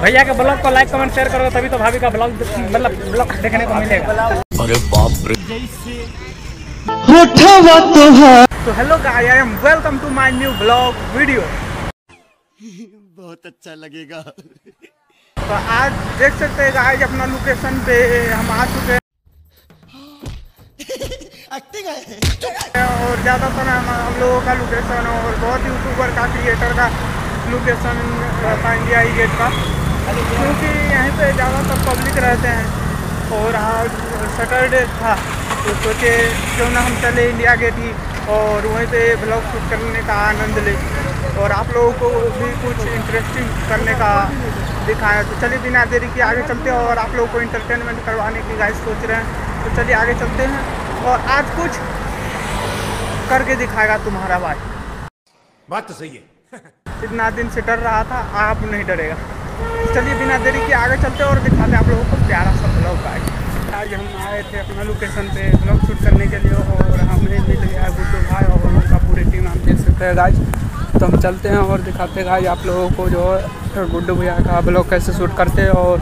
भैया के ब्लॉग को लाइक कमेंट शेयर करो तभी तो भाभी का ब्लॉग ब्लॉग देखने को मिलेगा। अरे बाप रे। तो hello guys, I am welcome to my new blog video. बहुत अच्छा लगेगा। तो आज देख सकते हैं गाइस, अपना लोकेशन पे हम आ चुके हैं और ज़्यादातर हम लोगों का लोकेशन और बहुत यूट्यूबर का क्रिएटर का लोकेशन रहता है इंडिया गेट का, क्योंकि यहीं पे ज़्यादातर पब्लिक रहते हैं। और आज सैटरडे था तो सोचे क्यों ना हम चले इंडिया गेट ही और वहीं पे ब्लॉग शूट करने का आनंद ले और आप लोगों को भी कुछ इंटरेस्टिंग करने का दिखाया। तो चलिए बिना देरी के आगे चलते हैं और आप लोगों को इंटरटेनमेंट करवाने की गाइस सोच रहे हैं। तो चलिए आगे चलते हैं और आज कुछ करके दिखाएगा तुम्हारा भाई। बात तो सही है। इतना दिन से डर रहा था, आप नहीं डरेगा। चलिए बिना देरी के आगे चलते हैं और दिखाते हैं आप लोगों को प्यारा सा ब्लॉग गाइस। आज हम आए थे अपना लोकेशन पे ब्लॉग शूट करने के लिए और हमें मिल गया गुड्डू भाई और उनका पूरी टीम, हम देख सकते हैं गाइस। तो हम चलते हैं और दिखाते हैं गाइस आप लोगों को जो है गुड्डू भैया का ब्लॉग कैसे शूट करते हैं और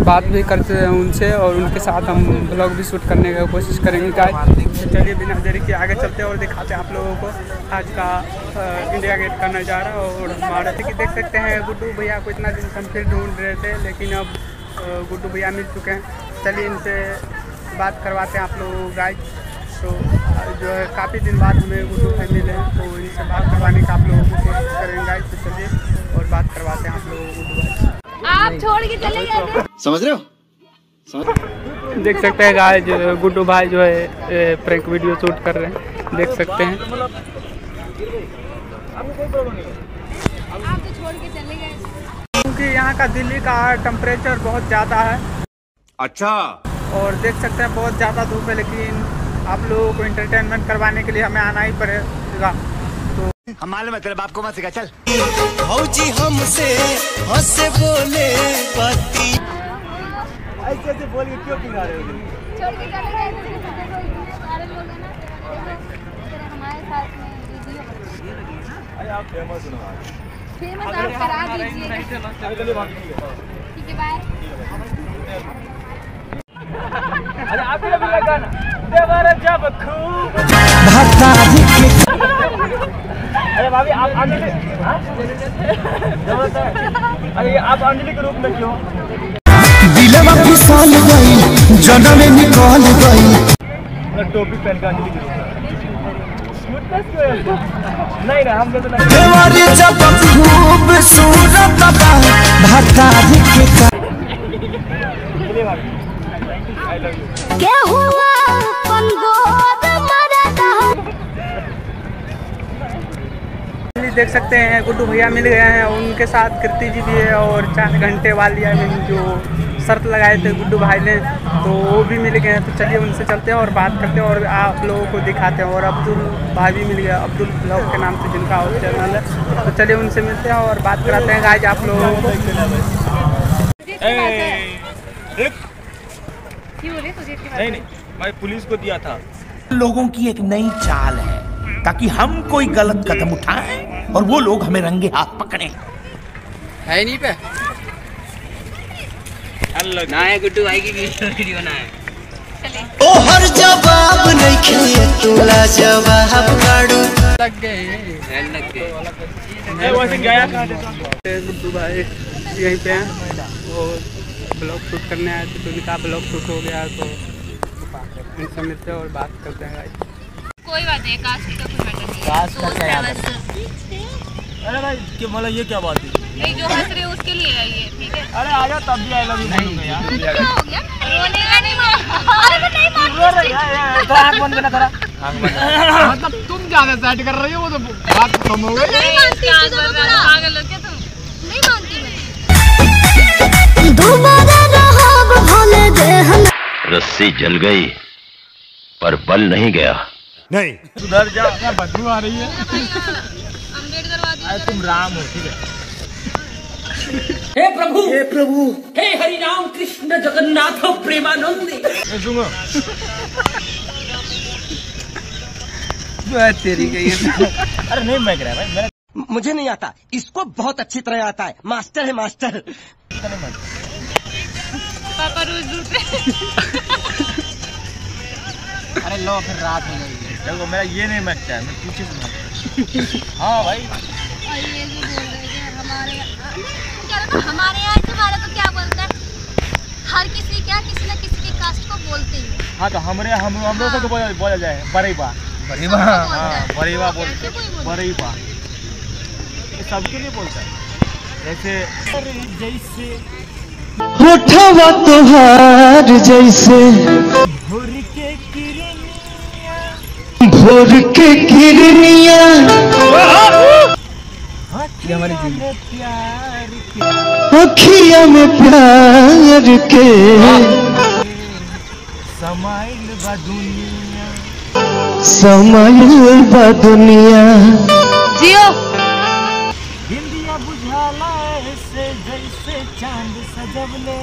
बात भी करते हैं उनसे और उनके साथ हम ब्लॉग भी शूट करने की कोशिश करेंगे गाइस। तो चलिए बिना देरी के आगे चलते हैं और दिखाते हैं आप लोगों को आज का इंडिया गेट का नज़ारा। और हमारे देख सकते हैं गुड्डू भैया को इतना दिन से हम फिर ढूंढ रहे थे, लेकिन अब गुड्डू भैया मिल चुके हैं। चलिए इनसे बात करवाते हैं आप लोग गाइस। तो जो है काफ़ी दिन बाद हमें गुड्डू भाई मिले हैं, तो इनसे बात करवाने का आप लोगों को कोशिश करेंगे गाइस। तो चलिए और बात करवाते हैं आप लोगों को गुड्डू भाई। आप छोड़ के चले गए, समझ रहे हो? देख सकते हैं गाइस गुड्डू भाई जो है प्रैंक वीडियो शूट कर रहे हैं, देख सकते हैं। आप तो छोड़ के चले गए क्योंकि यहाँ का दिल्ली का टेम्परेचर बहुत ज़्यादा है। अच्छा। और देख सकते हैं बहुत ज़्यादा धूप है, लेकिन आप लोगों को इंटरटेनमेंट करवाने के लिए हमें आना ही पड़ेगा। तो हम मालूम है तेरे बाप को मत सिखा, चल। भौजी हमसे हंसे बोले पति ऐसे ऐसे बोल के क्यों पिघा रहे हो? छोड़ के चले गए थे, देखो सारे लोग हैं ना, देखो हमारे साथ में वीडियो। अरे आप फेमस हो ना, फेमस आप करा दीजिए। ठीक है बाय। अरे आप भी लगा ना देवर जब खूब। अरे भाभी आप अंजलि, अरे आप अंजलि के रूप में क्यों? दिलवा फिसल गई जनम में निकल गई। टोपी पहन के अंजलि के रूप में नहीं ना, हम तो देवारी जब खूब सूरत बा भतारी के क्या हुआ पंगोद मरदा। देख सकते हैं गुड्डू भैया मिल गए हैं, उनके साथ कीर्ति जी भी है और 4 घंटे वाली जो शर्त लगाए थे गुड्डू भाई ने तो वो भी मिल गए हैं। तो चलिए उनसे चलते हैं और बात करते हैं और आप लोगों को दिखाते हैं। और अब्दुल भाई भी मिल गया, अब्दुल ब्लॉग के नाम से जिनका चैनल है। तो चलिए उनसे मिलते हैं और बात कराते हैं गाइस आप लोगों को। नहीं, मैं पुलिस को दिया था। लोगों की एक नई चाल है ताकि हम कोई गलत कदम उठाएं और वो लोग हमें रंगे हाथ पकड़े। है नहीं पे ना है गुड्डू भाई की वीडियो ना है। ओ हर जवाब नहीं खे तोला जवाब काढू लग गए वैसे गया गुड्डू भाई यहीं पे हैं और ब्लॉग शूट करने आए थे, तो उनका ब्लॉग शूट हो गया तो इनसे मिलते हैं और बात करते हैं गाइस। कोई बात नहीं, कास्ट का कोई मैटर नहीं है। कास्ट का क्या बस अरे भाई क्या बोला, ये क्या बात है? नहीं, जो हंस रहे उसके लिए है ये, ठीक है। अरे आ जा तब भी आई लव यू नहीं यार। क्या हो गया? रोने का नहीं अरे मैं नहीं मानती। आँख बंद करना थोड़ा। मतलब तुम ज्यादा सेट कर रही हो, वो तो बात खत्म हो गई। नहीं मानती, पागल हो क्या तुम? नहीं मानती मैं। दोबारा रहब भले देह रस्सी जल गई पर बल नहीं गया। नहीं सुधर जा, क्या बदबू आ रही है? अम्बेडकर वादी। तुम राम हो, ठीक है। हे प्रभु हे हरि राम कृष्ण जगन्नाथ प्रेमानंद। सुनो तेरी गई। अरे नहीं मैं कह रहा भाई, मुझे नहीं आता, इसको बहुत अच्छी तरह आता है, मास्टर है मास्टर। पापा रोज दूसरे। अरे लो फिर रात हो गई। देखो मेरा ये नहीं मैचता है, मैं पीछे से। हाँ भाई। और ये जो बोल रहे थे हमारे हमारे यहाँ तुम्हारा तो क्या बोलता है, हर किसी क्या किसी न किसी की कास्ट को बोलते ही। हाँ तो हम लोग से तो बोला जाए बरेबा। बरीबा। हाँ बरेबा बोलते, बरेबा ये सबके लिए बोलता है। जैसे होठवा तोहार जैसे भोर के किरनिया, ये हमारी जिंदगी। अखिया में प्यार के समाइल बा दुनिया, समाइल बा दुनिया। जियो हिंदिया बुझाला ऐसे जैसे चांद सजवले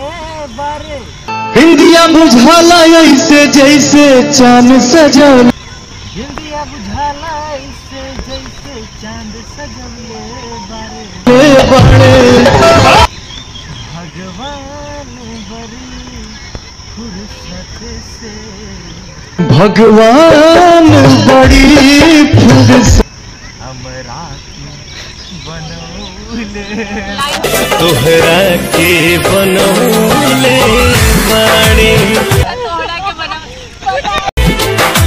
बारे। हिंदिया बुझाला ऐसे जैसे चांद सजल हिंदिया बुझाला ऐसे जैसे चांद सजवले बारे। बड़े भगवान बड़ी फुर्सत से, भगवान बड़ी फुर्सत हमरा के बनौले, तोहरा के बनौले बाड़े। तोहरा के बना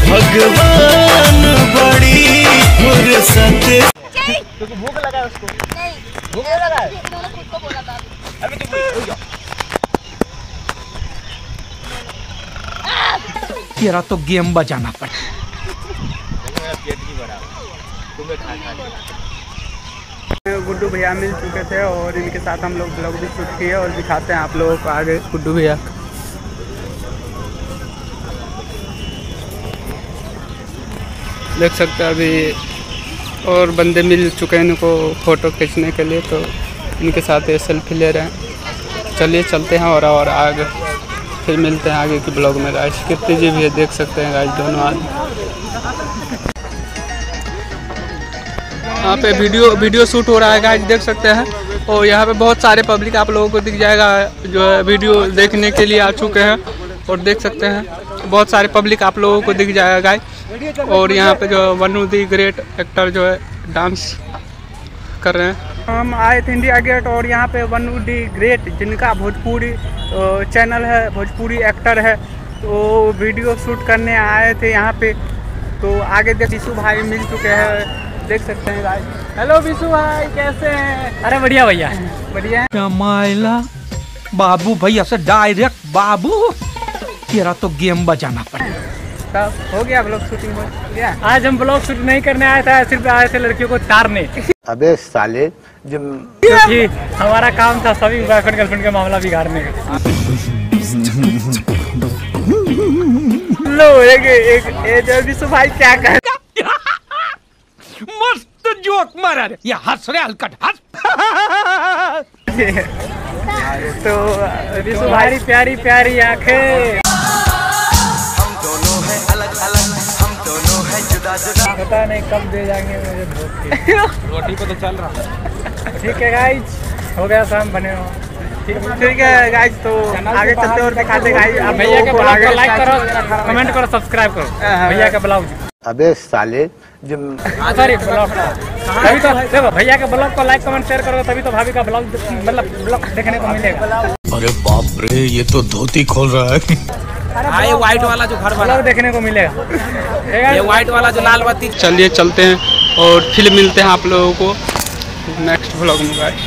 भगवान बड़ी फुर्सत। तो भूख लगा है उसको। नहीं भूख नहीं लगा है? मैंने खुद को बोला था अभी तो रुक जा। तेरा तो गेम बजाना पड़ा। मेरा पेट ही भरा, तुम्हें खा खा के। गुड्डू भैया मिल चुके थे और इनके साथ हम लोग ब्लॉग भी शूट किए और दिखाते हैं आप लोगों को आगे गुड्डू भैया। देख सकते हैं अभी और बंदे मिल चुके हैं इनको फ़ोटो खींचने के लिए, तो इनके साथ ये सेल्फी ले रहे हैं। चलिए चलते हैं और आगे फिर मिलते हैं आगे के ब्लॉग में। गाइस कीर्ति जी भी है, देख सकते हैं गाइस दोनों आदमी। यहाँ पे वीडियो शूट हो रहा है गाइस, देख सकते हैं। और यहाँ पे बहुत सारे पब्लिक आप लोगों को दिख जाएगा जो है वीडियो देखने के लिए आ चुके हैं। और देख सकते हैं बहुत सारे पब्लिक आप लोगों को दिख जाएगा गाइस। और यहाँ पे जो वनु दी ग्रेट एक्टर जो है डांस कर रहे हैं। हम आए थे इंडिया गेट और यहाँ पे वनु दी ग्रेट जिनका भोजपुरी चैनल है, भोजपुरी एक्टर है, तो वीडियो शूट करने आए थे यहाँ पे। तो आगे देख विशु भाई मिल चुके हैं, देख सकते हैं भाई। हेलो विशु भाई, कैसे हैं? अरे बढ़िया भैया। बढ़िया। कमाइला बाबू भैया से डायरेक्ट बाबू, तेरा तो गेम बजाना पड़ा। तब हो गया ब्लॉग शूटिंग हो गया। आज हम ब्लॉग शूट नहीं करने आए थे, सिर्फ आए थे लड़कियों को तारने। अबे साले जब क्योंकि हमारा काम था सभी बॉयफ्रेंड गर्लफ्रेंड का मामला बिगाड़ने का। लो एक विशु भाई क्या कह मस्त जोक मारा रे, ये हंस रहे हलकट हंस। तो विशु भाई तुम्हारी प्यारी प्यारी आंखें, पता नहीं कब दे जाएंगे मुझे धोखे। रोटी पे तो चल रहा है। ठीक है गाइज, हो गया शाम बने हो। ठीक है गाइस, तो आगे चलते और दिखाते गाइस। भैया के ब्लॉग को लाइक करो, कमेंट करो, सब्सक्राइब करो भैया का ब्लॉग। अबे साले जब सॉरी ब्लॉग तभी तो देखो, भैया के ब्लॉग को लाइक कमेंट शेयर करो तभी तो भाभी का ब्लॉग मतलब ब्लॉग देखने को मिलेगा। अरे बाप रे, ये तो धोती खोल रहा है। ये व्हाइट वाला जो घर वाला देखने को मिलेगा, ये व्हाइट वाला जो लाल बत्ती। चलिए चलते हैं और फिर मिलते हैं आप लोगों को नेक्स्ट ब्लॉग में गाइस।